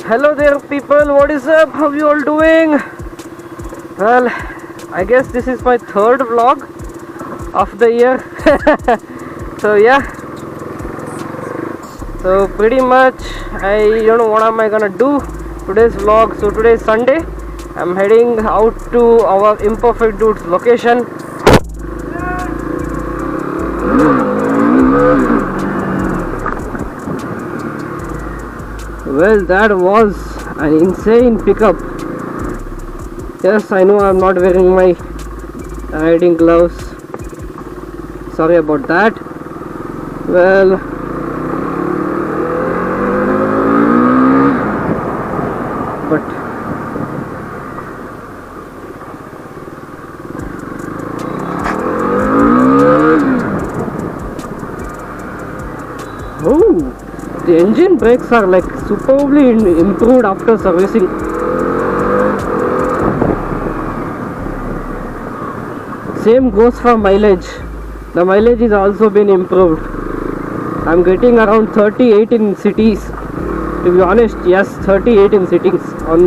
Hello there people, what is up? How you all doing? Well, I guess this is my third vlog of the year. So yeah, so pretty much I don't know what am I gonna do today's vlog. So today is Sunday. I'm heading out to our Imperfect Dudes location. Well, that was an insane pickup. Yes, I know I'm not wearing my riding gloves. Sorry about that. Well, but oh, the engine brakes are like superbly improved after servicing. Same goes for mileage. The mileage is also been improved. I'm getting around 38 in cities. To be honest, yes, 38 in cities. On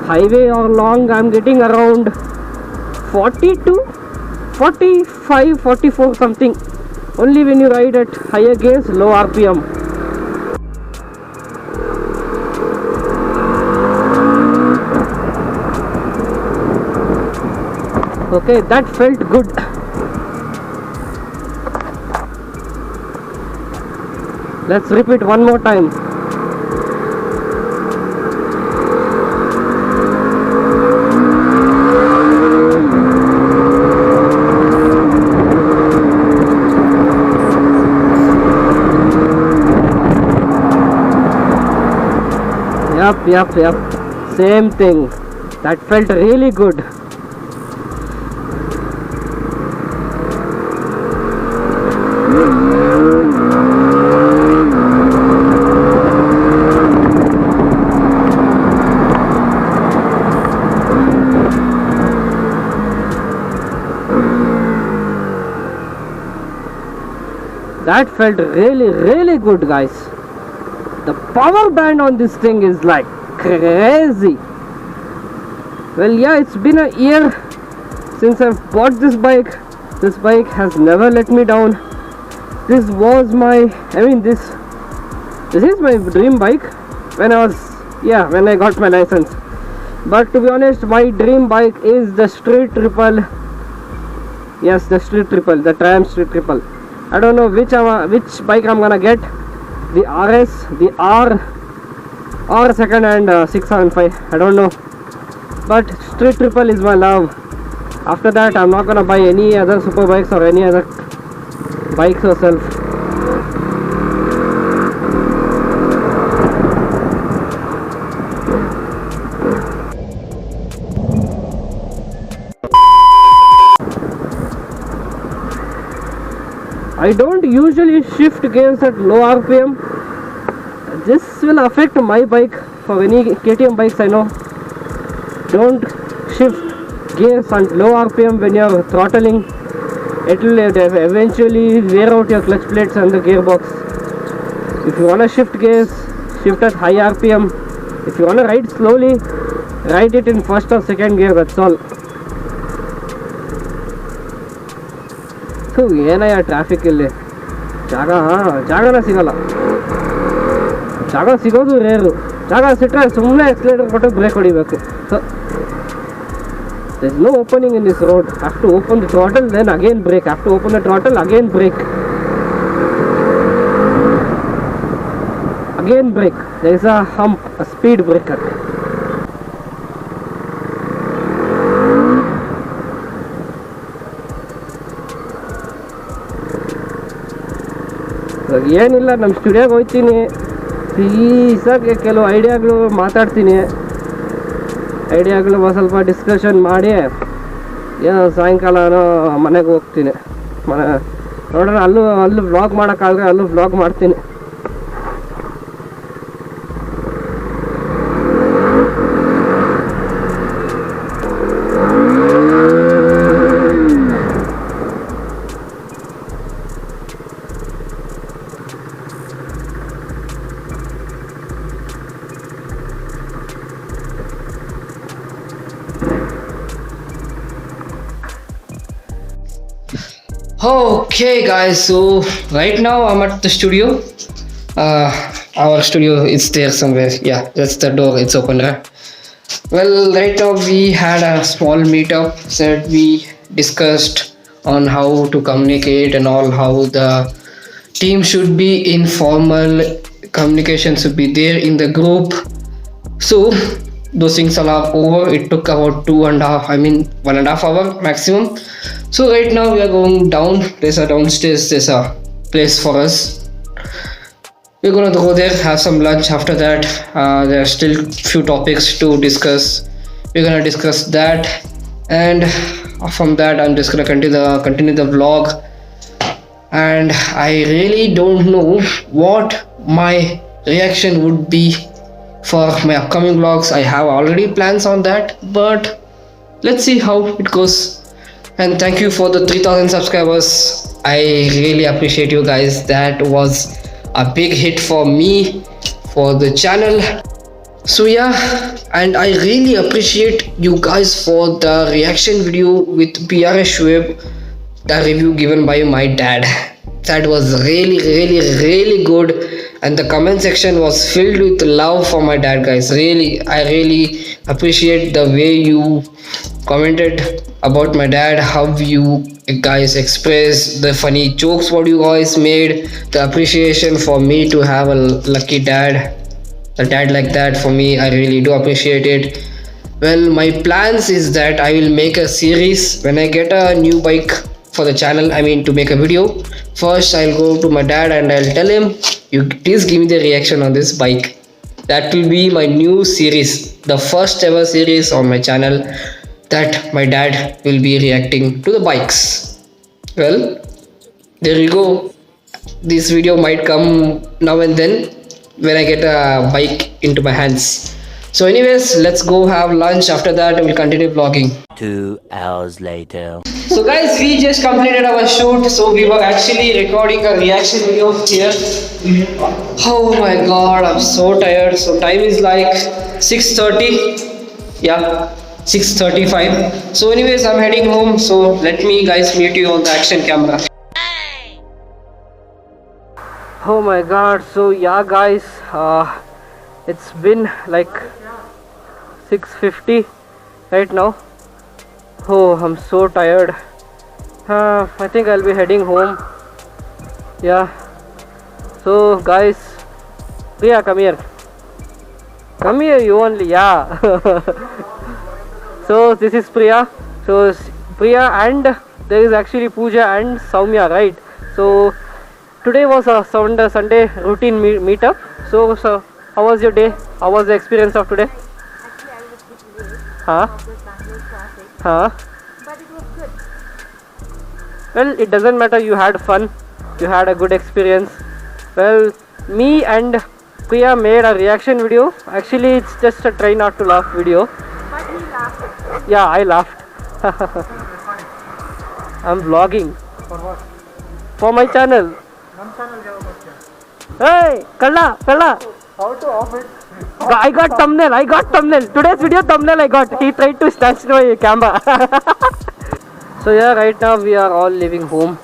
highway or long, I'm getting around 42, 45, 44 something. Only when you ride at higher gears, low RPM. Okay, that felt good. Let's repeat one more time. Yep. Same thing. That felt really good. That felt really good, guys. The power band on this thing is like crazy. Well, yeah, it's been a year since I've bought this bike. This bike has never let me down. This was my, this is my dream bike when I got my license. But to be honest, my dream bike is the Street Triple. Yes, the Street Triple, the Triumph Street Triple. I don't know which bike I'm gonna get, the RS, the R, or second hand 675. I don't know, but Street Triple is my love. After that, I'm not gonna buy any other super bikes or any other bikes yourself. I don't usually shift gears at low RPM. This will affect my bike. For any KTM bikes I know, don't shift gears at low RPM when you're throttling. It will eventually wear out your clutch plates and the gearbox. If you want to shift gears, shift at high RPM. If you want to ride slowly, ride it in first or second gear, that's all. ಏನಯ್ಯ traffic ಇಲ್ಲಿ ಜಾಗನ ಸಿಗಲ್ಲ. ಜಾಗ ಸಿಗೋದು rare. ಜಾಗ ಸಿಟ್ಟರೆ ಸುಮ್ಮನೆ accelerator ಕೊಟ್ಟು break ಹೊಡಿಬೇಕು. So there is no opening in this road. Have to open the throttle, then again brake. Have to open the throttle, again brake. Again brake. There is a hump, a speed breaker. ಏನಿಲ್ಲ, ನಮ್ಮ ಸ್ಟುಡಿಯೋಗೆ ಹೋಗ್ತೀನಿ, ಪೀಸಾಗಿ ಕೆಲವು ಐಡಿಯಾಗಳು ಮಾತಾಡ್ತೀನಿ. ಐಡಿಯಾಗಳು ಸ್ವಲ್ಪ discussion ಮಾಡಿ ಏನೋ ಸಾಯಂಕಾಲನೋ ಮನೆಗೆ ಹೋಗ್ತೀನಿ. ನೋಡೋಣ, ಅಲ್ಲೂ ವ್ಲಾಗ್ ಮಾಡೋಕ್ಕಾದ್ರೆ ಅಲ್ಲೂ ವ್ಲಾಗ್ ಮಾಡ್ತೀನಿ. Okay, guys, so right now I'm at the studio. Our studio is there somewhere. Yeah, that's the door, it's open, right? Well, right now we had a small meetup. Said we discussed on how to communicate and all, how the team should be informal, communication should be there in the group. So those things all are over. It took about 2.5, I mean 1.5 hour maximum. So right now we are going down. There's a downstairs, there's a place for us. We're gonna go there, have some lunch. After that, there are still few topics to discuss. We're gonna discuss that, and from that, I'm just gonna continue the vlog. And I really don't know what my reaction would be for my upcoming vlogs. I have already plans on that, but let's see how it goes. And thank you for the 3000 subscribers. I really appreciate you guys. That was a big hit for me, for the channel. So yeah, and I really appreciate you guys for the reaction video with PRS Shoaib, the review given by my dad. That was really good, and the comment section was filled with love for my dad, guys. Really, I really appreciate the way you commented about my dad, how you guys expressed the funny jokes what you guys made, the appreciation for me to have a lucky dad, a dad like that. For me, I really do appreciate it. Well, my plans is that I will make a series when I get a new bike for the channel. I mean, to make a video. First, I'll go to my dad and I'll tell him, you please give me the reaction on this bike. That will be my new series, the first ever series on my channel, that my dad will be reacting to the bikes. Well, there you go. This video might come now and then when I get a bike into my hands. So anyways, let's go have lunch. After that, we'll continue vlogging. 2 hours later. So guys, we just completed our shoot. So we were actually recording a reaction video here. Oh my god, I'm so tired. So time is like 6:30. Yeah, 6:35. So anyways, I'm heading home. So let me guys meet you on the action camera. Oh my god. So yeah guys, it's been like 6:50 right now. Oh, I'm so tired. I think I'll be heading home. Yeah. So guys, Priya, come here. Come here, you only. Yeah. So this is Priya. So Priya, and there is actually Pooja and Soumya, right? So today was a Sunday routine meetup. So how was your day? How was the experience of today? Huh? Huh? But it was good. Well, it doesn't matter, you had fun, you had a good experience. Well, me and Priya made a reaction video. Actually, it's just a try not to laugh video. But he laughed. Yeah, I laughed. I'm vlogging. For what? For my channel. Hey, Kalla. How to off it? I got thumbnail. Today's video thumbnail I got. He tried to snatch my camera. So yeah, right now we are all leaving home.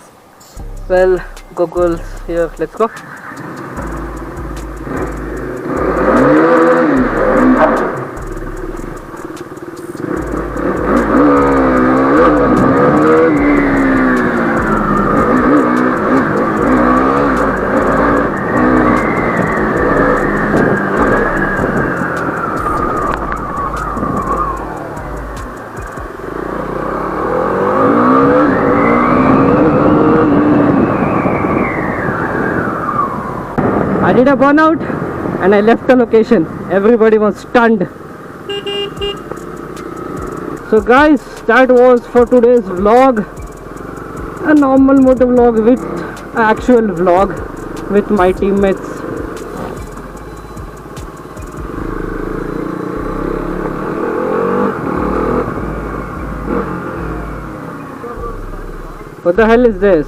Well, Google's here. Let's go. I did a burnout and I left the location. Everybody was stunned. So guys, that was for today's vlog. A normal motor vlog with an actual vlog with my teammates. What the hell is this?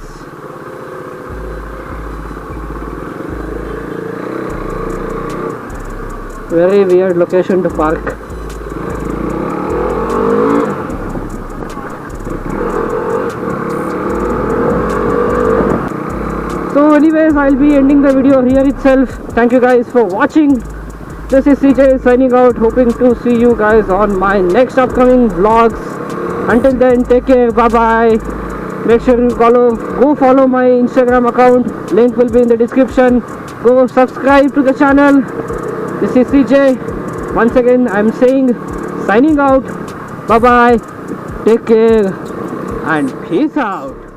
Very weird location to park. anyways, I'll be ending the video here itself. Thank you guys for watching. This is CJ signing out, hoping to see you guys on my next upcoming vlogs. Until then, take care, bye bye. Make sure you go follow my Instagram account, link will be in the description. Go subscribe to the channel. This is CJ. Once again, I'm saying signing out. Bye bye. Take care and peace out.